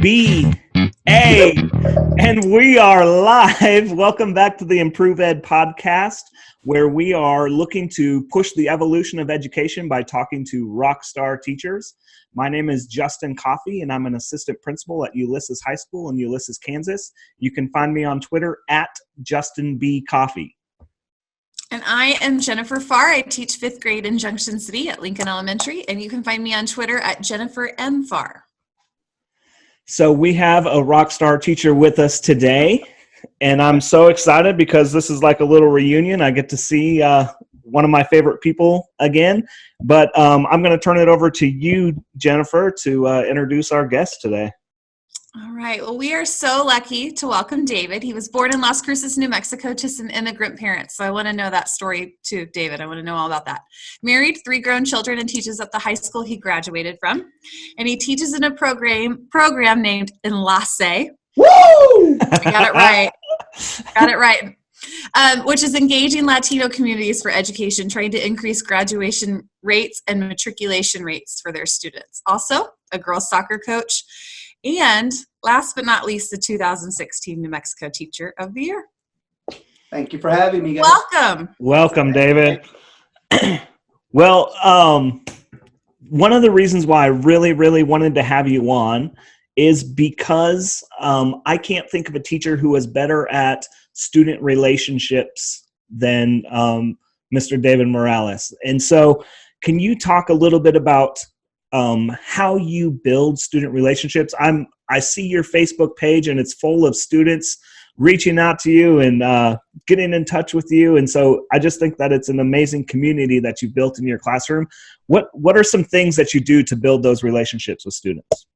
B, A, and we are live. Welcome back to the ImprovED podcast, where we are looking to push the evolution of education by talking to rock star teachers. My name is Justin Coffey, and I'm an assistant principal at Ulysses High School in Ulysses, Kansas. You can find me on Twitter at Justin B. Coffey. And I am Jennifer Farr. I teach fifth grade in Junction City at Lincoln Elementary, and you can find me on Twitter at Jennifer M. Farr. So we have a rock star teacher with us today, and I'm so excited because this is like a little reunion. I get to see one of my favorite people again, but I'm going to turn it over to you, Jennifer, to introduce our guest today. All right. Well, we are so lucky to welcome David. He was born in Las Cruces, New Mexico to some immigrant parents. So I want to know that story too, David. I want to know all about that. Married, 3 grown children, and teaches at the high school he graduated from. And he teaches in a program named ENLACE. Woo! I got it right. Got it right. Which is engaging Latino communities for education, trying to increase graduation rates and matriculation rates for their students. Also, a girls soccer coach. And last but not least, the 2016 New Mexico Teacher of the Year. Thank you for having me, guys. Welcome. Welcome, David. Well, one of the reasons why I really wanted to have you on is because I can't think of a teacher who is better at student relationships than Mr. David Morales. And so can you talk a little bit about how you build student relationships? I see your Facebook page and it's full of students reaching out to you and getting in touch with you. And so I just think that it's an amazing community that you built in your classroom. What are some things that you do to build those relationships with students?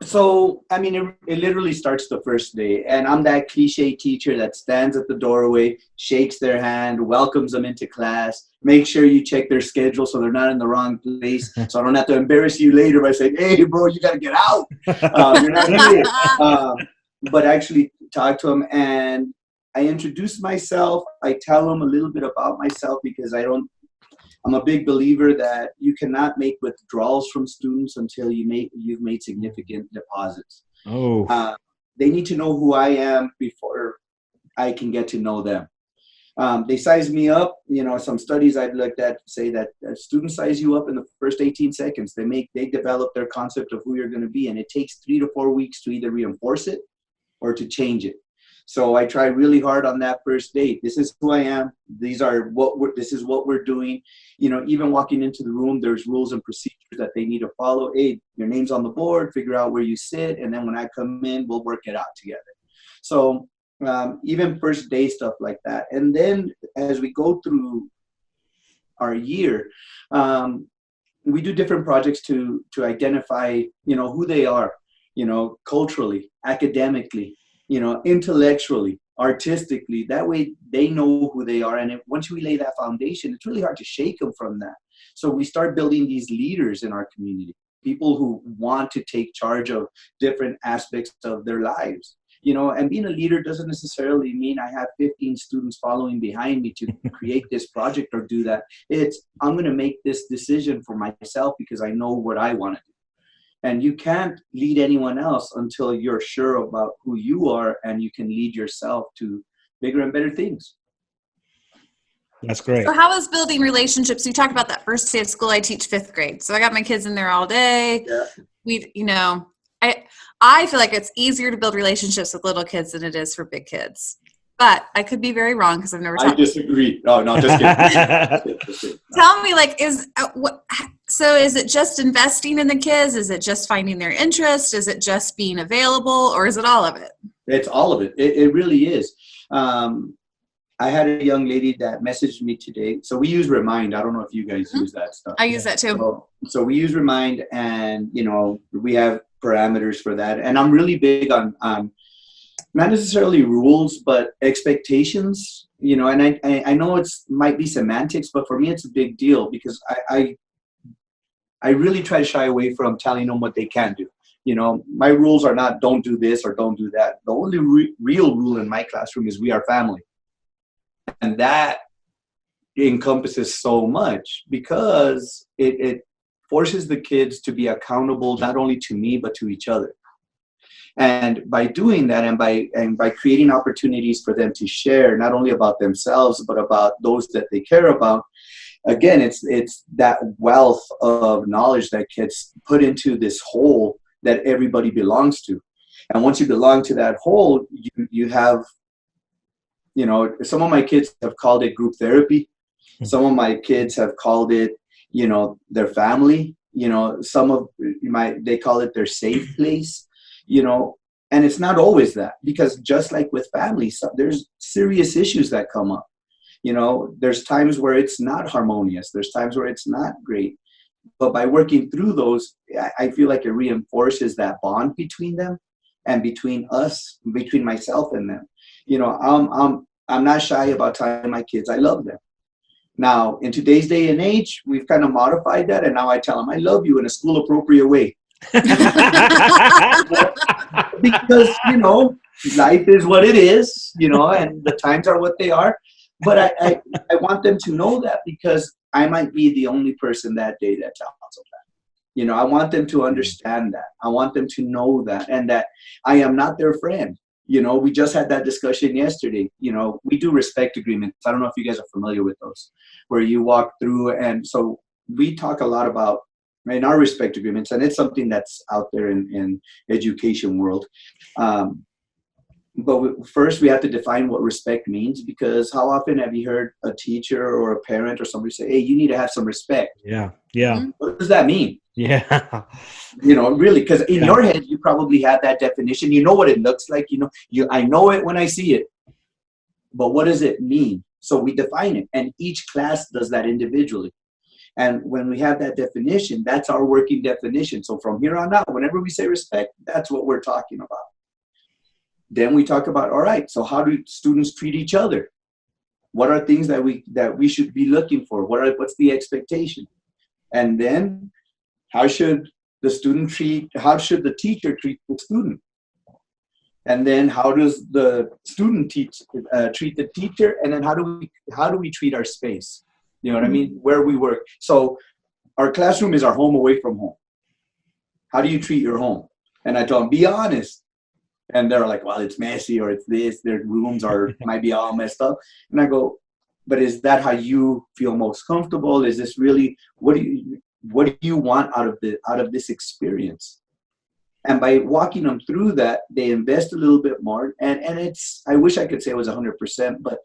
So, I mean, it literally starts the first day, and I'm that cliche teacher that stands at the doorway, shakes their hand, welcomes them into class, make sure you check their schedule so they're not in the wrong place, so I don't have to embarrass you later by saying, hey, bro, you got to get out. You're not here. But actually talk to them, and I introduce myself. I tell them a little bit about myself because I'm a big believer that you cannot make withdrawals from students until you've made significant deposits. Oh, they need to know who I am before I can get to know them. They size me up. You know, some studies I've looked at say that students size you up in the first 18 seconds. They develop their concept of who you're going to be, and it takes 3 to 4 weeks to either reinforce it or to change it. So I try really hard on that first date. This is who I am. This is what we're doing. You know, even walking into the room, there's rules and procedures that they need to follow. Hey, your name's on the board, figure out where you sit. And then when I come in, we'll work it out together. So even first day stuff like that. And then as we go through our year, we do different projects to identify, you know, who they are, you know, culturally, academically, you know, intellectually, artistically. That way they know who they are. And once we lay that foundation, it's really hard to shake them from that. So we start building these leaders in our community, people who want to take charge of different aspects of their lives. You know, and being a leader doesn't necessarily mean I have 15 students following behind me to create this project or do that. I'm going to make this decision for myself because I know what I want to do. And you can't lead anyone else until you're sure about who you are and you can lead yourself to bigger and better things. that's great. So how is building relationships? You talked about that first day of school. I teach 5th grade. So I got my kids in there all day. Yeah. I feel like it's easier to build relationships with little kids than it is for big kids. But I could be very wrong because I've never talked. I disagree. No, just kidding. Tell me, like, so is it just investing in the kids? Is it just finding their interest? Is it just being available? Or is it all of it? It's all of it. It really is. I had a young lady that messaged me today. So we use Remind. I don't know if you guys use that stuff. I use that too. So we use Remind, and, you know, we have parameters for that. And I'm really big on not necessarily rules, but expectations, you know, and I know might be semantics, but for me, it's a big deal because I really try to shy away from telling them what they can do. You know, my rules are not don't do this or don't do that. The only real rule in my classroom is we are family. And that encompasses so much because it forces the kids to be accountable not only to me but to each other. And by doing that, and by creating opportunities for them to share not only about themselves but about those that they care about, again, it's that wealth of knowledge that gets put into this whole that everybody belongs to. And once you belong to that whole, you have, you know, some of my kids have called it group therapy. Some of my kids have called it, you know, their family. You know, they call it their safe place. You know, and it's not always that, because just like with families, there's serious issues that come up. You know, there's times where it's not harmonious. There's times where it's not great. But by working through those, I feel like it reinforces that bond between them and between us, between myself and them. You know, I'm not shy about telling my kids I love them. Now, in today's day and age, we've kind of modified that, and now I tell them I love you in a school appropriate way. Because, you know, life is what it is, you know, and the times are what they are. But I want them to know that, because I might be the only person that day that tells them that. You know, I want them to understand that. I want them to know that, and that I am not their friend. You know, we just had that discussion yesterday. You know, we do respect agreements. I don't know if you guys are familiar with those, where you walk through. And so we talk a lot about in our respect agreements, and it's something that's out there in education world. But first we have to define what respect means, because how often have you heard a teacher or a parent or somebody say, hey, you need to have some respect? Yeah. What does that mean? Yeah. You know, really, because in your head, you probably have that definition. You know what it looks like. You know, I know it when I see it. But what does it mean? So we define it, and each class does that individually. And when we have that definition, that's our working definition. So from here on out, whenever we say respect, that's what we're talking about. Then we talk about, all right, so how do students treat each other? What are things that we should be looking for? What's the expectation? And then how should the teacher treat the student? And then how does the student treat the teacher? And then how do we treat our space? You know what I mean? Where we work. So our classroom is our home away from home. How do you treat your home? And I tell them, be honest. And they're like, well, it's messy, or it's this, their rooms might be all messed up. And I go, but is that how you feel most comfortable? Is this really, what do you want out of this experience? And by walking them through that, they invest a little bit more. And I wish I could say it was 100%, but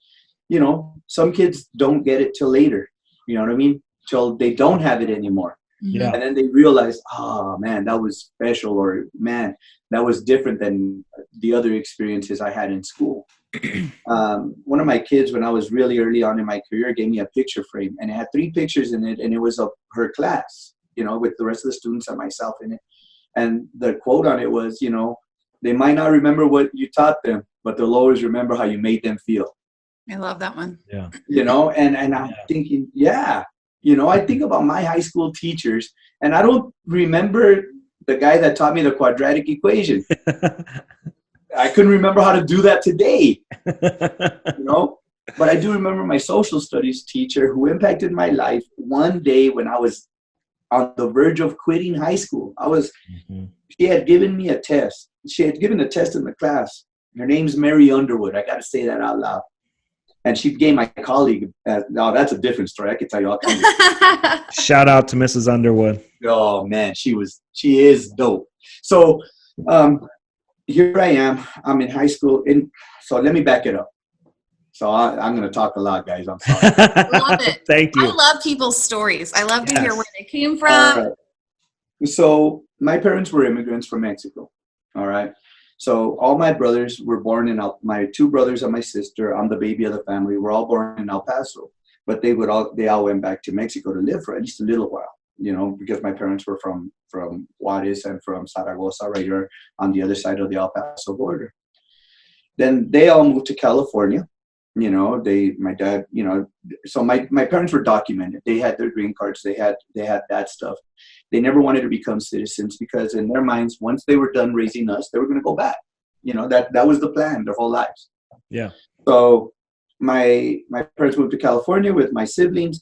you know, some kids don't get it till later. You know what I mean? Till they don't have it anymore. Yeah. And then they realize, oh man, that was special, or man, that was different than the other experiences I had in school. One of my kids, when I was really early on in my career, gave me a picture frame, and it had 3 pictures in it, and it was of her class, you know, with the rest of the students and myself in it. And the quote on it was, you know, they might not remember what you taught them, but they'll always remember how you made them feel. I love that one. Yeah. You know, and I'm thinking, you know, I think about my high school teachers, and I don't remember the guy that taught me the quadratic equation. I couldn't remember how to do that today, you know, but I do remember my social studies teacher who impacted my life one day when I was on the verge of quitting high school. She had given me a test. She had given a test in the class. Her name's Mary Underwood. I got to say that out loud. And she gave my colleague, no, that's a different story. I could tell you all kinds of Shout out to Mrs. Underwood. Oh man, she is dope. So here I am. I'm in high school. So let me back it up. So I'm going to talk a lot, guys. I'm sorry. Love it. Thank you. I love people's stories. I love to hear where they came from. Right. So my parents were immigrants from Mexico. All right. So all my brothers were born in my 2 brothers and my sister. I'm the baby of the family. We're all born in El Paso, but they all went back to Mexico to live for at least a little while, you know, because my parents were from Juarez and from Zaragoza, right here on the other side of the El Paso border. Then they all moved to California. You know, my dad, you know, so my parents were documented. They had their green cards. They had that stuff. They never wanted to become citizens because in their minds, once they were done raising us, they were going to go back. You know, that was the plan their whole lives. Yeah. So my parents moved to California with my siblings.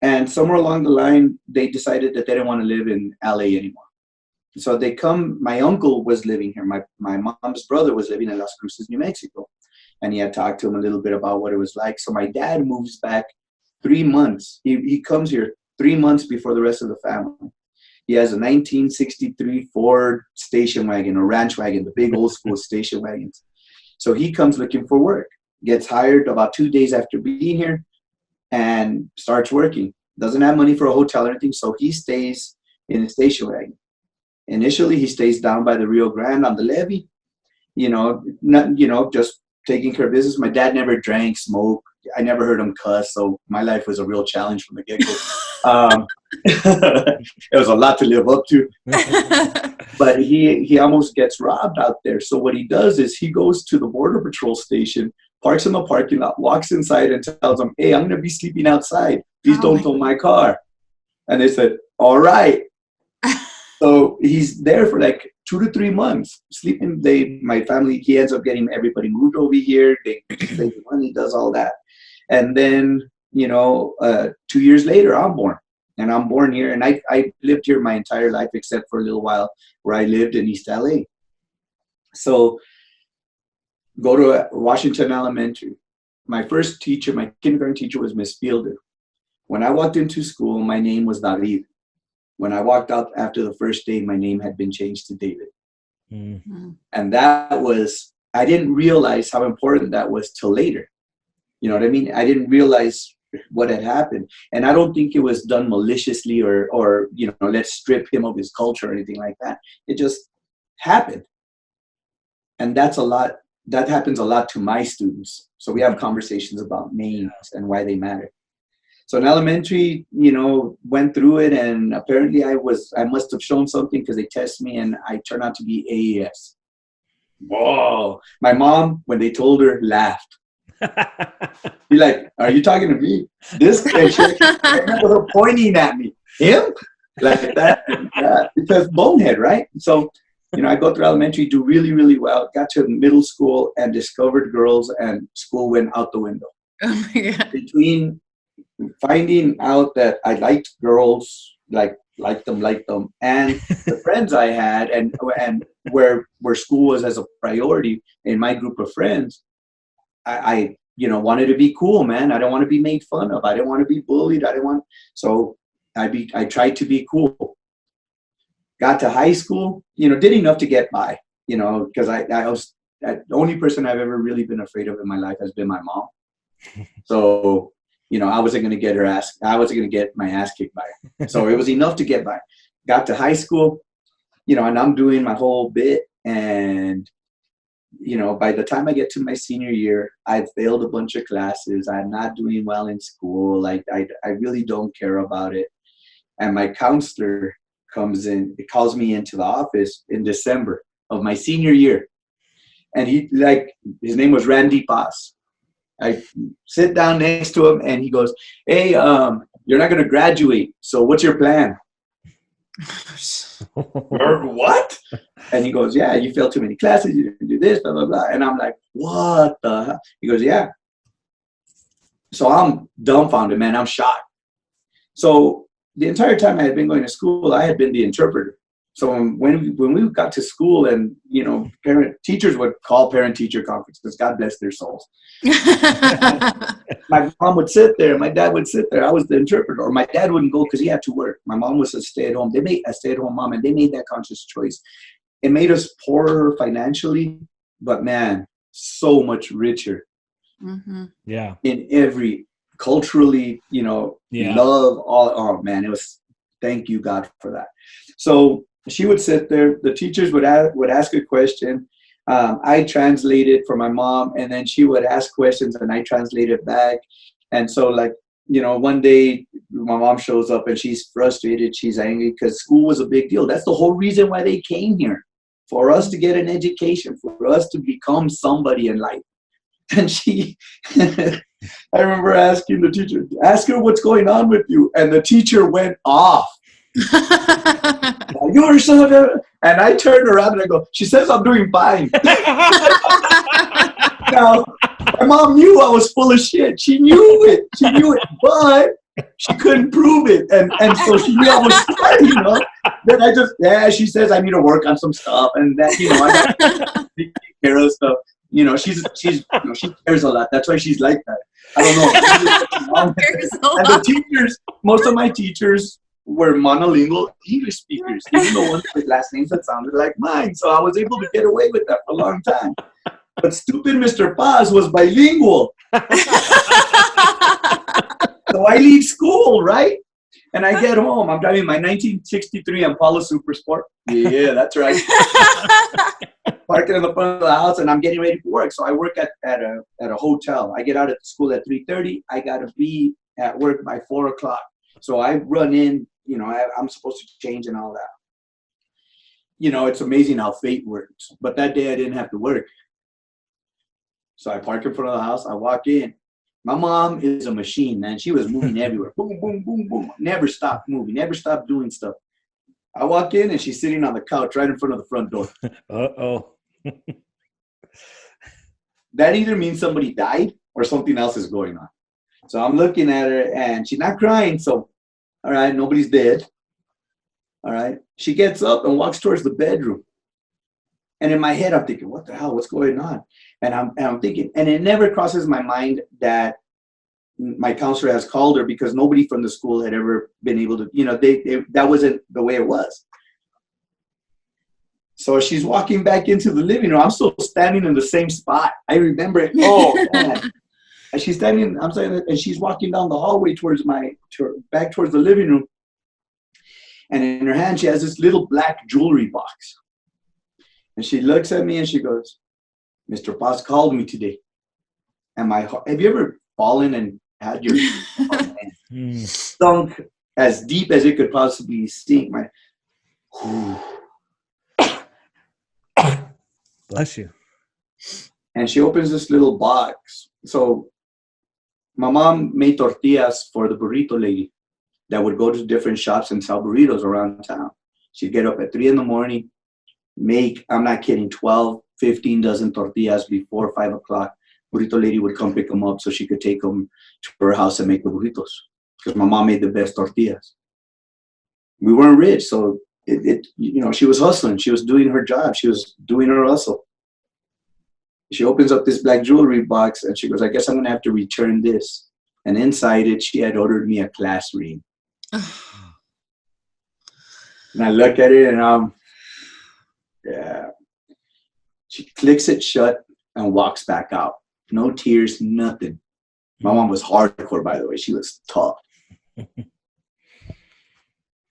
And somewhere along the line, they decided that they didn't want to live in LA anymore. So they come, my uncle was living here. My mom's brother was living in Las Cruces, New Mexico. And he had talked to him a little bit about what it was like. So my dad moves back 3 months. He comes here 3 months before the rest of the family. He has a 1963 Ford station wagon, or ranch wagon, the big old school station wagons. So he comes looking for work, gets hired about 2 days after being here, and starts working. Doesn't have money for a hotel or anything, so he stays in a station wagon. Initially, he stays down by the Rio Grande on the levee, just taking care of business. My dad never drank, smoked. I never heard him cuss, so my life was a real challenge from the get-go. It was a lot to live up to. But he almost gets robbed out there. So what he does is he goes to the Border Patrol station, parks in the parking lot, walks inside and tells them, hey, I'm going to be sleeping outside. Please don't tow my car. And they said, all right. So he's there for like 2 to 3 months sleeping. My family, he ends up getting everybody moved over here. They save the money, does all that. And then, 2 years later, I'm born. And I'm born here. And I lived here my entire life, except for a little while where I lived in East LA. So go to Washington Elementary. My first teacher, my kindergarten teacher, was Miss Fielder. When I walked into school, my name was David. When I walked out after the first day, my name had been changed to David. Mm-hmm. And I didn't realize how important that was till later. You know what I mean? I didn't realize what had happened. And I don't think it was done maliciously or let's strip him of his culture or anything like that. It just happened. And that happens a lot to my students. So we have conversations about names and why they matter. So in elementary, went through it, and apparently I must have shown something because they tested me, and I turned out to be AES. Whoa. My mom, when they told her, laughed. Be like, are you talking to me? This picture, I remember her pointing at me. Him? Like that. Yeah, because bonehead, right? So, I go through elementary, do really, really well. Got to middle school and discovered girls, and school went out the window. Oh my God. Between finding out that I liked girls, liked them, and the friends I had, and where school was as a priority in my group of friends, I wanted to be cool, man. I don't want to be made fun of. I didn't want to be bullied. So I tried to be cool. Got to high school, did enough to get by, because I was the only person I've ever really been afraid of in my life has been my mom. So, I wasn't going to get I wasn't going to get my ass kicked by her. So it was enough to get by. Got to high school, and I'm doing my whole bit. And, by the time I get to my senior year, I've failed a bunch of classes. I'm not doing well in school. Like, I really don't care about it. And my counselor comes in, it calls me into the office in December of my senior year. And his name was Randy Paz. I sit down next to him and he goes, hey, you're not going to graduate. So what's your plan? What? And he goes, yeah, you failed too many classes. You didn't do this, blah, blah, blah. And I'm like, what the hell? He goes, yeah. So I'm dumbfounded, man. I'm shocked. So the entire time I had been going to school, I had been the interpreter. So when we got to school and, teachers would call parent-teacher conferences, God bless their souls. My mom would sit there, my dad would sit there. I was the interpreter. Or my dad wouldn't go because he had to work. My mom was a stay-at-home. They made a stay-at-home mom, and they made that conscious choice. It made us poorer financially, but, man, so much richer. Mm-hmm. Yeah. In every, culturally, love, all. Oh, man, it was, thank you, God, for that. So she would sit there. The teachers would ask a question. I translated for my mom, and then she would ask questions, and I translated back. And so, one day my mom shows up, and she's frustrated. She's angry because school was a big deal. That's the whole reason why they came here, for us to get an education, for us to become somebody in life. And I remember asking the teacher, ask her what's going on with you. And the teacher went off. You're son of a... And I turned around and I go, she says I'm doing fine. Now, my mom knew I was full of shit. She knew it. But she couldn't prove it. And so she knew I was sorry, you know. Then I just, she says I need to work on some stuff and that, you know, I got to take care of stuff. You know, she's you know, she cares a lot. That's why she's like that. I don't know. And the teachers, most of my teachers were monolingual English speakers, even the ones with last names that sounded like mine. So I was able to get away with that for a long time. But stupid Mr. Paz was bilingual. So I leave school, right? And I get home. I'm driving my 1963 Impala Super Sport. Yeah, that's right. Parking in the front of the house, and I'm getting ready for work. So I work at a hotel. I get out of school at 3:30. I got to be at work by 4 o'clock. So I run in, you know, I'm supposed to change and all that. You know, it's amazing how fate works. But that day I didn't have to work. So I park in front of the house. I walk in. My mom is a machine, man. She was moving everywhere. Boom, boom, boom, boom. Never stopped moving. Never stopped doing stuff. I walk in, and she's sitting on the couch right in front of the front door. Uh-oh. That either means somebody died or something else is going on. So I'm looking at her, and she's not crying. So, all right, nobody's dead. All right. She gets up and walks towards the bedroom. And in my head, I'm thinking, what the hell? What's going on? And I'm thinking, and it never crosses my mind that my counselor has called her, because nobody from the school had ever been able to, you know, that wasn't the way it was. So she's walking back into the living room. I'm still standing in the same spot. I remember it. Oh, man. And she's standing, I'm saying, and she's walking down the hallway towards back towards the living room. And in her hand, she has this little black jewelry box. And she looks at me and she goes, Mr. Paz called me today. And have you ever fallen and had your sunk as deep as it could possibly sink? Bless you. And she opens this little box. So my mom made tortillas for the burrito lady that would go to different shops and sell burritos around town. She'd get up at 3 a.m, make, I'm not kidding, 12, 15 dozen tortillas before 5 o'clock. Burrito lady would come pick them up so she could take them to her house and make the burritos, because my mom made the best tortillas. We weren't rich, so you know, she was hustling. She was doing her job. She was doing her hustle. She opens up this black jewelry box and she goes, I guess I'm going to have to return this. And inside it, she had ordered me a class ring. And I look at it and yeah. She clicks it shut and walks back out. No tears, nothing. My mom was hardcore, by the way. She was tough.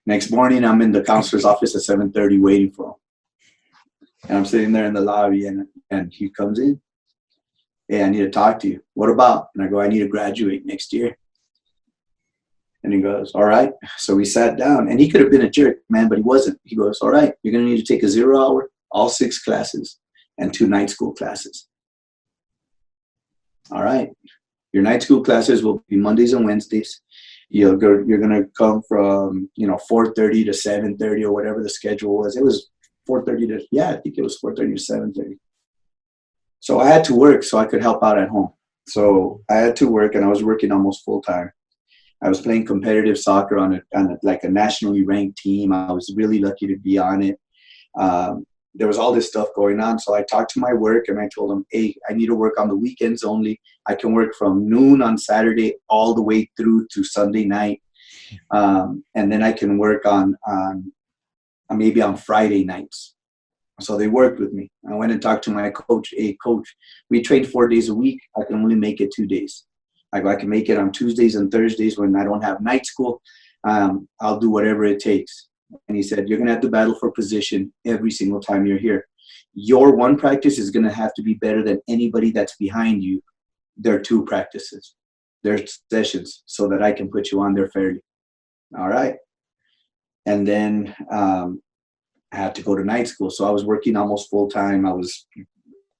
Next morning, I'm in the counselor's office at 7:30 waiting for him. And I'm sitting there in the lobby, and he comes in. Hey, I need to talk to you. What about? And I go, I need to graduate next year. And he goes, all right. So we sat down, and he could have been a jerk, man, but he wasn't. He goes, all right, you're going to need to take a 0 hour, all 6 classes, and 2 night school classes. All right. Your night school classes will be Mondays and Wednesdays. You're going to come from, 4:30 to 7:30 or whatever the schedule was. It was 4:30 to, I think it was 4:30 to 7:30. So I had to work so I could help out at home. So I had to work, and I was working almost full time. I was playing competitive soccer on a nationally ranked team. I was really lucky to be on it. There was all this stuff going on. So I talked to my work, and I told them, hey, I need to work on the weekends only. I can work from noon on Saturday all the way through to Sunday night. And then I can work on maybe on Friday nights. So they worked with me. I went and talked to my coach. Hey, coach, we train 4 days a week. I can only make it 2 days. I go, I can make it on Tuesdays and Thursdays when I don't have night school. I'll do whatever it takes. And he said, you're going to have to battle for position every single time you're here. Your one practice is going to have to be better than anybody that's behind you. Their 2 practices, their sessions, so that I can put you on there fairly. All right. And then I had to go to night school. So I was working almost full time. I was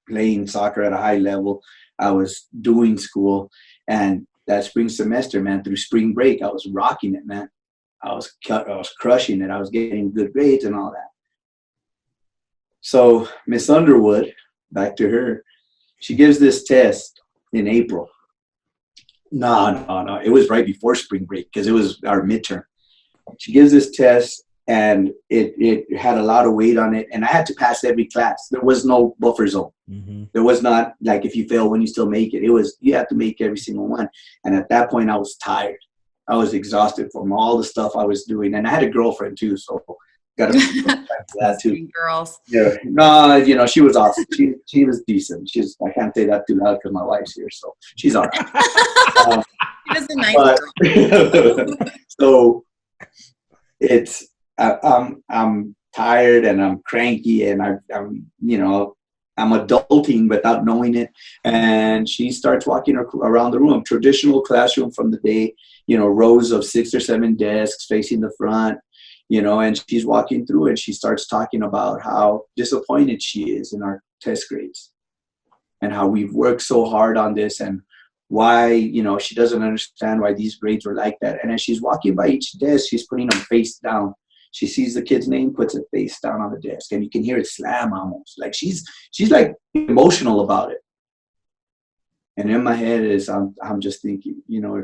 playing soccer at a high level. I was doing school. And that spring semester, man, through spring break, I was rocking it, man. I was crushing it. I was getting good grades and all that. So Miss Underwood, back to her, she gives this test in April. No. It was right before spring break because it was our midterm. She gives this test, and it had a lot of weight on it, and I had to pass every class. There was no buffer zone. Mm-hmm. There was not like if you fail one, you still make it. It was you have to make every single one. And at that point, I was tired. I was exhausted from all the stuff I was doing, and I had a girlfriend too, so got to that too. Girls. Yeah, no, you know, she was awesome. She was decent. I can't say that too loud because my wife's here, so she's all right. She was a nice girl. So it's I'm tired and I'm cranky and I'm you know I'm adulting without knowing it. And she starts walking around the room, traditional classroom from the day, you know, rows of 6 or 7 desks facing the front, you know, and she's walking through and she starts talking about how disappointed she is in our test grades and how we've worked so hard on this and why, you know, she doesn't understand why these grades were like that. And as she's walking by each desk, she's putting them face down. She sees the kid's name, puts it face down on the desk, and you can hear it slam almost. Like she's like emotional about it. And in my head is I'm just thinking, you know,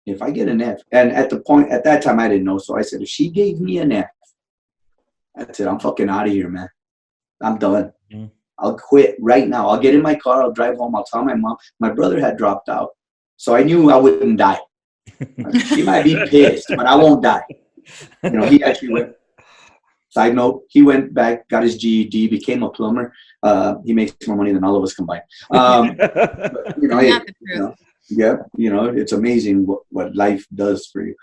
if I get an F, and at that time I didn't know, so I said, if she gave me an F, that's it. I'm fucking out of here, man. I'm done. Mm. I'll quit right now. I'll get in my car. I'll drive home. I'll tell my mom. My brother had dropped out, so I knew I wouldn't die. She might be pissed, but I won't die. You know, he actually went. Side note: he went back, got his GED, became a plumber. He makes more money than all of us combined. But, you know, yeah, you know, it's amazing what life does for you.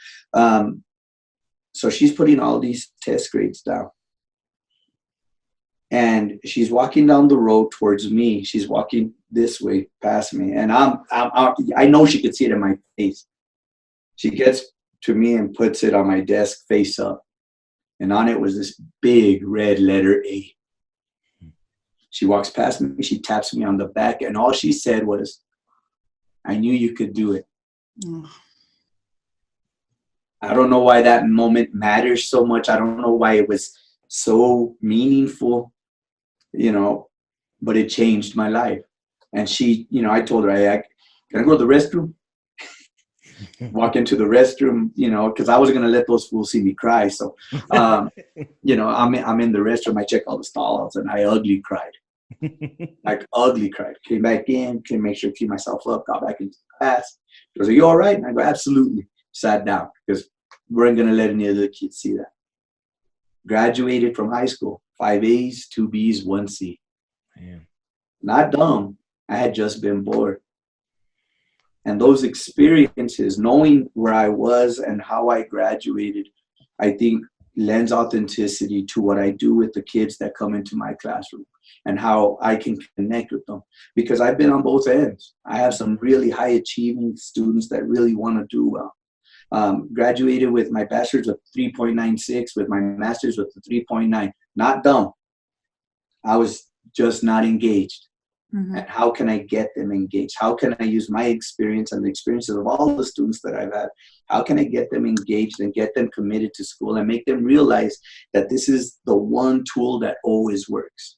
So she's putting all these test grades down, and she's walking down the road towards me. She's walking this way past me, and I know she could see it in my face. She gets to me and puts it on my desk face up. And on it was this big red letter A. She walks past me, she taps me on the back, and all she said was, I knew you could do it. Mm. I don't know why that moment matters so much. I don't know why it was so meaningful, you know, but it changed my life. And she, you know, I told her, can I go to the restroom? Walk into the restroom, you know, because I wasn't going to let those fools see me cry. So, you know, I'm in the restroom. I check all the stalls, and I ugly cried. Like ugly cried. Came back in, came make sure to keep myself up, got back into class. She was like, you all right? And I go, absolutely. Sat down because we weren't going to let any of the kids see that. Graduated from high school, 5 A's, 2 B's, 1 C. Man. Not dumb. I had just been bored. And those experiences, knowing where I was and how I graduated, I think lends authenticity to what I do with the kids that come into my classroom and how I can connect with them. Because I've been on both ends. I have some really high achieving students that really want to do well. Graduated with my bachelor's with 3.96, with my master's with a 3.9. Not dumb. I was just not engaged. Mm-hmm. And how can I get them engaged? How can I use my experience and the experiences of all the students that I've had? How can I get them engaged and get them committed to school and make them realize that this is the one tool that always works?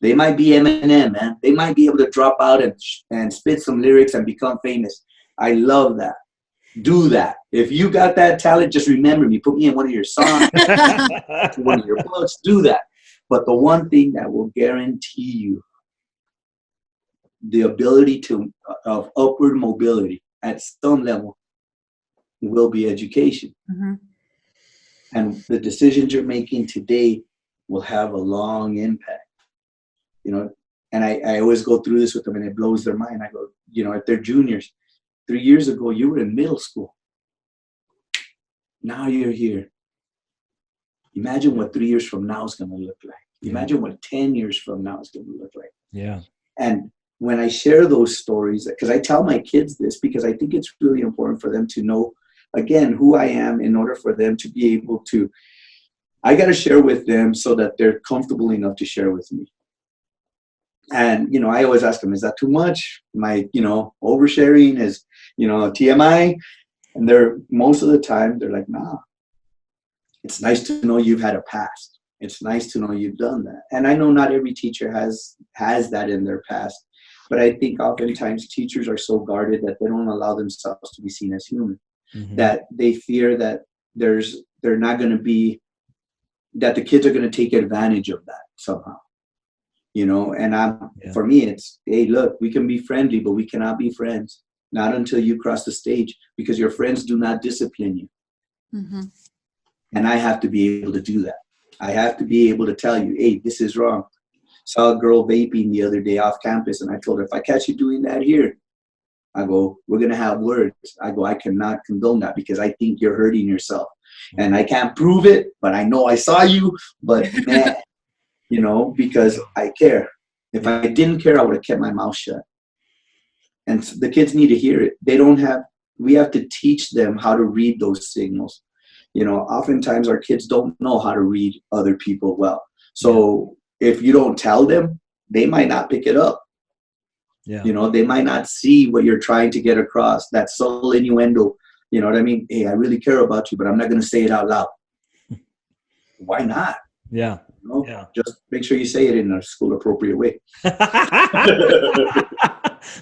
They might be Eminem, man. They might be able to drop out and spit some lyrics and become famous. I love that. Do that. If you got that talent, just remember me. Put me in one of your songs, one of your books. Do that. But the one thing that will guarantee you the ability of upward mobility at some level will be education. Mm-hmm. And the decisions you're making today will have a long impact. You know, and I always go through this with them and it blows their mind. I go, you know, if they're juniors, 3 years ago, you were in middle school. Now you're here. Imagine what 3 years from now is going to look like. Yeah. Imagine what 10 years from now is going to look like. Yeah. And when I share those stories, because I tell my kids this, because I think it's really important for them to know, again, who I am in order for them to be able to, I got to share with them so that they're comfortable enough to share with me. And, you know, I always ask them, is that too much? Am I, you know, oversharing? Is, you know, TMI? And most of the time, they're like, nah. It's nice to know you've had a past. It's nice to know you've done that. And I know not every teacher has that in their past, but I think oftentimes teachers are so guarded that they don't allow themselves to be seen as human, that they fear that they're not going to be, that the kids are going to take advantage of that somehow, you know. And for me, it's, hey, look, we can be friendly, but we cannot be friends. Not until you cross the stage, because your friends do not discipline you. And I have to be able to do that. I have to be able to tell you, hey, this is wrong. Saw a girl vaping the other day off campus, and I told her, if I catch you doing that here, I go, we're going to have words. I go, I cannot condone that because I think you're hurting yourself. And I can't prove it, but I know I saw you. But man, you know, because I care. If I didn't care, I would have kept my mouth shut. And the kids need to hear it. We have to teach them how to read those signals. You know, oftentimes our kids don't know how to read other people well. So if you don't tell them, they might not pick it up. You know, they might not see what you're trying to get across, that subtle innuendo. You know what I mean? Hey, I really care about you, but I'm not going to say it out loud. Why not? Yeah. You know? Just make sure you say it in a school appropriate way.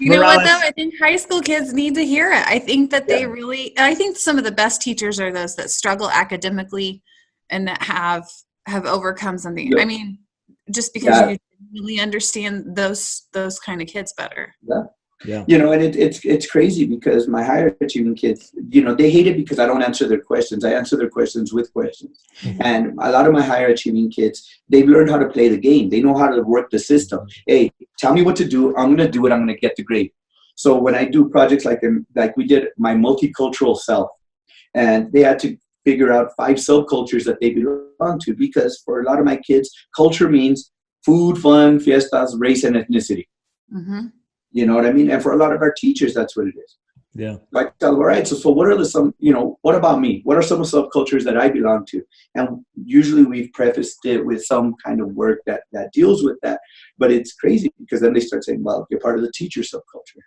You know what, though? I think high school kids need to hear it. I think that they really, I think some of the best teachers are those that struggle academically and that have overcome something. I mean, just because you really understand those kind of kids better. Yeah. You know, and it's crazy because my higher achieving kids, you know, they hate it because I don't answer their questions. I answer their questions with questions. And a lot of my higher achieving kids, they've learned how to play the game. They know how to work the system. Hey, tell me what to do. I'm going to do it. I'm going to get the grade. So when I do projects like we did my multicultural self, and they had to figure out 5 subcultures that they belong to, because for a lot of my kids, culture means food, fun, fiestas, race, and ethnicity. You know what I mean? And for a lot of our teachers, that's what it is. Yeah. Like, all right, so what are what about me? What are some of the subcultures that I belong to? And usually we've prefaced it with some kind of work that deals with that. But it's crazy because then they start saying, well, you're part of the teacher subculture.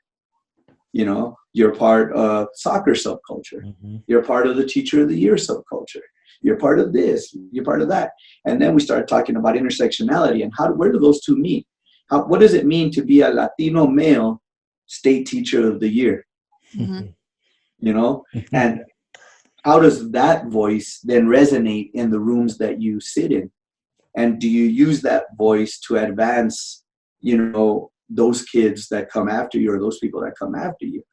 You know, you're part of soccer subculture. You're part of the teacher of the year subculture. You're part of this. You're part of that. And then we start talking about intersectionality and where do those two meet? What does it mean to be a Latino male state teacher of the year? You know, and how does that voice then resonate in the rooms that you sit in? And do you use that voice to advance, you know, those kids that come after you or those people that come after you?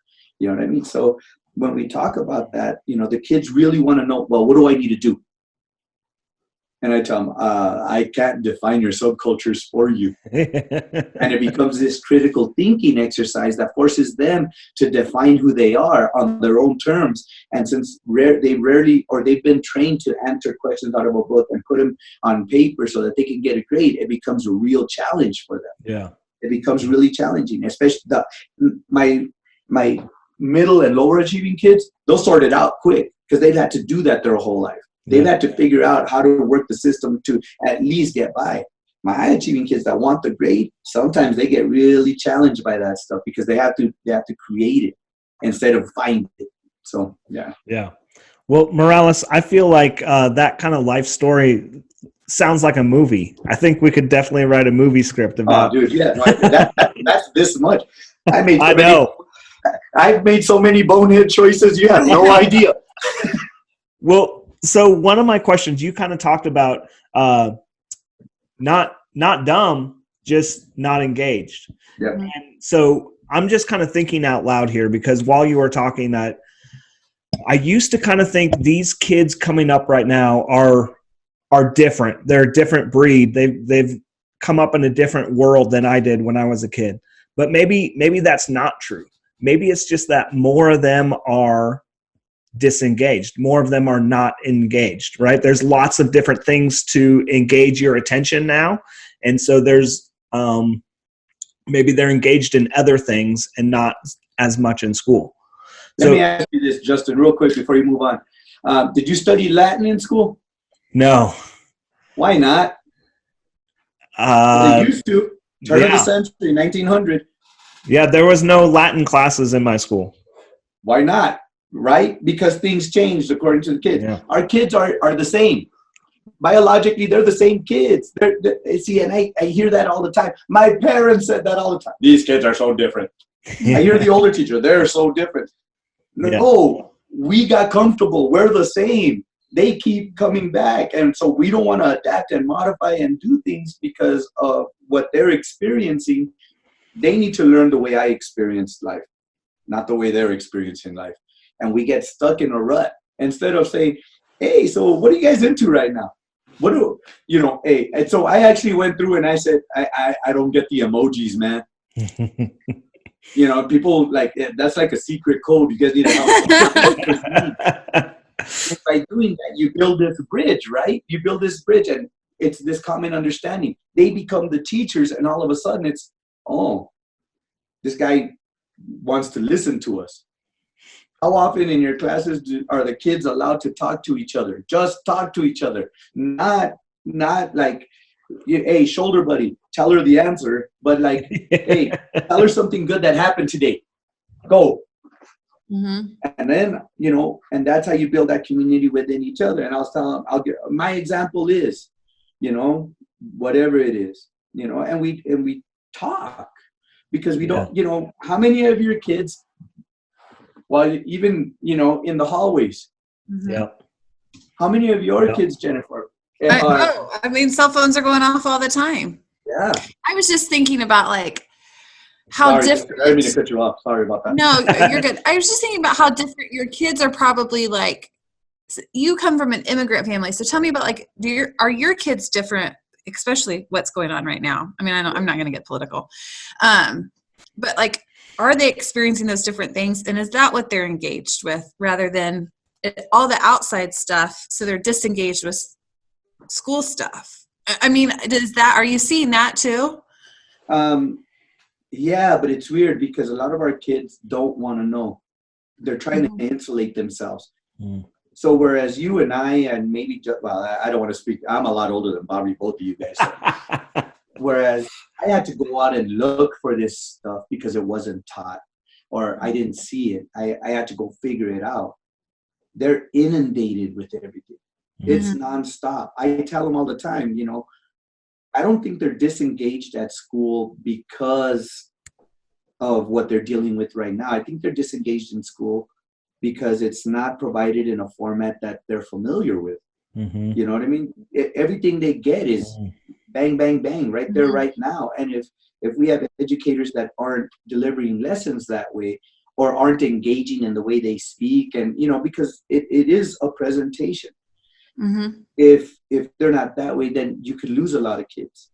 You know what I mean? So when we talk about that, you know, the kids really want to know, well, what do I need to do? And I tell them, I can't define your subcultures for you. And it becomes this critical thinking exercise that forces them to define who they are on their own terms. And since they've been trained to answer questions out of a book and put them on paper so that they can get a grade, it becomes a real challenge for them. Yeah. It becomes really challenging, especially my middle and lower achieving kids. They'll sort it out quick because they've had to do that their whole life. They've had to figure out how to work the system to at least get by. My high achieving kids that want the grade, sometimes they get really challenged by that stuff because they have to create it instead of find it. So yeah. Well, Morales, I feel like that kind of life story sounds like a movie. I think we could definitely write a movie script about. Oh, dude, yeah, that's this much. I've made so many bonehead choices. You have no idea. Well, so one of my questions, you kind of talked about not dumb, just not engaged. Yeah. And so I'm just kind of thinking out loud here because while you were talking, that I used to kind of think these kids coming up right now are different. They're a different breed. They've come up in a different world than I did when I was a kid. But maybe that's not true. Maybe it's just that more of them are disengaged. More of them are not engaged, right? There's lots of different things to engage your attention now. And so there's maybe they're engaged in other things and not as much in school. Let me ask you this, Justin, real quick before you move on. Did you study Latin in school? No. Why not? They used to. Turn of the century, 1900. Yeah, there was no Latin classes in my school. Why not? Right? Because things changed according to the kids. Yeah. Our kids are the same. biologically, they're the same kids. See, and I hear that all the time. My parents said that all the time. These kids are so different. I hear the older teacher, they're so different. No, we got comfortable. We're the same. They keep coming back. And so we don't want to adapt and modify and do things because of what they're experiencing. They need to learn the way I experienced life, not the way they're experiencing life. And we get stuck in a rut instead of saying, hey, so what are you guys into right now? What do you know? Hey, and so I actually went through and I said, I don't get the emojis, man. You know, people like that's like a secret code. You guys need to help. And by doing that, you build this bridge, right? You build this bridge, and it's this common understanding. They become the teachers, and all of a sudden, it's this guy wants to listen to us. How often in your classes are the kids allowed to talk to each other? Just talk to each other, not like, hey, shoulder buddy, tell her the answer, but like, hey, tell her something good that happened today. Go. Mm-hmm. And then, you know, and that's how you build that community within each other. And I was telling them, my example is, you know, whatever it is, you know, and we talk because we don't, you know, how many of your kids, well, even, you know, in the hallways, how many of your kids, Jennifer, I mean, cell phones are going off all the time. Yeah. I was just thinking about like how different. I didn't mean to cut you off. Sorry about that. No, you're good. I was just thinking about how different your kids are probably like. You come from an immigrant family, so tell me about like, are your kids different, especially what's going on right now? I mean, I'm not going to get political, but like, are they experiencing those different things, and is that what they're engaged with rather than all the outside stuff? So they're disengaged with school stuff. I mean, are you seeing that too? Yeah, but it's weird because a lot of our kids don't want to know. They're trying to insulate themselves. So whereas you and I, and maybe, I don't want to speak, I'm a lot older than Bobby, both of you guys. So. Whereas I had to go out and look for this stuff because it wasn't taught or I didn't see it. I had to go figure it out. They're inundated with everything. It's nonstop. I tell them all the time, you know, I don't think they're disengaged at school because of what they're dealing with right now. I think they're disengaged in school because it's not provided in a format that they're familiar with. You know what I mean? Everything they get is bang, bang, bang right there, right now. And if we have educators that aren't delivering lessons that way or aren't engaging in the way they speak, and, you know, because it is a presentation. If they're not that way, then you could lose a lot of kids.